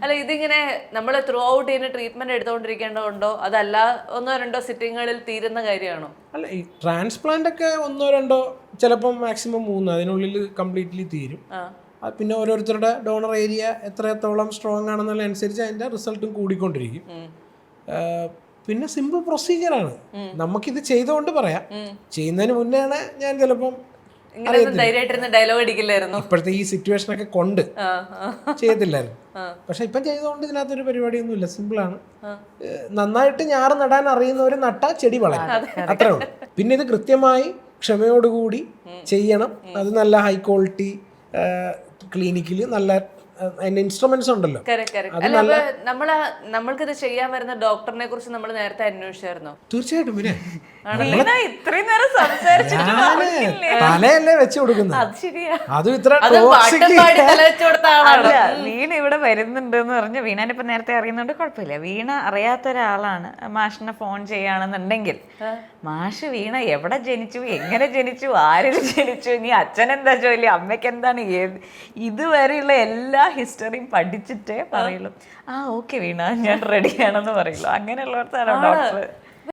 അല്ല ഇതിങ്ങനെ നമ്മൾ ത്രൂ ഔട്ട് ഇതിന് ട്രീറ്റ്മെന്റ് എടുത്തുകൊണ്ടിരിക്കേണ്ടതുണ്ടോ, അതല്ല 1-2 സിറ്റിങ്ങുകളിൽ തീരുന്ന കാര്യമാണോ? അല്ല, ഈ ട്രാൻസ്പ്ലാന്റ് ഒക്കെ 1-2 ചിലപ്പം മാക്സിമം 3 അതിനുള്ളിൽ കംപ്ലീറ്റ്ലി തീരും. പിന്നെ ഓരോരുത്തരുടെ ഡോണർ ഏരിയ എത്രത്തോളം സ്ട്രോങ് ആണെന്നുള്ള അനുസരിച്ച് അതിന്റെ റിസൾട്ടും കൂടിക്കൊണ്ടിരിക്കും. പിന്നെ സിമ്പിൾ പ്രൊസീജിയറാണ്. നമുക്കിത് ചെയ്തുകൊണ്ട് പറയാം, ചെയ്യുന്നതിന് മുന്നെയാണ് ഞാൻ ചിലപ്പം ഡയലോഗ് അടിക്കില്ലായിരുന്നു, ഇപ്പോഴത്തെ ഈ സിറ്റുവേഷൻ ഒക്കെ കൊണ്ട് ചെയ്യത്തില്ലായിരുന്നു. പക്ഷെ ഇപ്പം ചെയ്തുകൊണ്ട് ഇതിനകത്തൊരു പരിപാടിയൊന്നും ഇല്ല, സിമ്പിളാണ്. നന്നായിട്ട് ഞാറ് നടാൻ അറിയുന്നവർ നട്ട ചെടി വളരും, അത്രേ ഉള്ളൂ. പിന്നെ ഇത് കൃത്യമായി ക്ഷമയോടുകൂടി ചെയ്യണം. അത് നല്ല ഹൈ ക്വാളിറ്റി ക്ലിനിക്കിൽ നല്ല അതിന്റെ ഇൻസ്ട്രുമെന്റ്സ് ഉണ്ടല്ലോ. നമ്മൾക്കിത് ചെയ്യാൻ വരുന്ന ഡോക്ടറിനെ കുറിച്ച് നമ്മൾ നേരത്തെ അന്വേഷിച്ചായിരുന്നോ? തീർച്ചയായിട്ടും. പിന്നെ ഇത്രയും നേരം തലയല്ലേ വെച്ച് കൊടുക്കുന്നത്, അതും ഇത്ര വീണ ഇവിടെ വരുന്നുണ്ട് എന്ന് പറഞ്ഞ് വീണാനെ ഇപ്പൊ നേരത്തെ അറിയുന്നുണ്ട്, കുഴപ്പമില്ല. വീണ അറിയാത്ത ഒരാളാണ് മാഷിനെ ഫോൺ ചെയ്യാണെന്നുണ്ടെങ്കിൽ, മാഷ് വീണ എവിടെ ജനിച്ചു, എങ്ങനെ ജനിച്ചു, ആരിൽ ജനിച്ചു, നീ അച്ഛനെന്താ ജോലി, അമ്മയ്ക്ക് എന്താണ്, ഇതുവരെയുള്ള എല്ലാ ഹിസ്റ്ററിയും പഠിച്ചിട്ടേ പറയുള്ളൂ. ആ ഓക്കെ വീണ ഞാൻ റെഡിയാണെന്ന് പറയുള്ളൂ. അങ്ങനെയുള്ളവർക്കാണ് ഡോക്ടർ.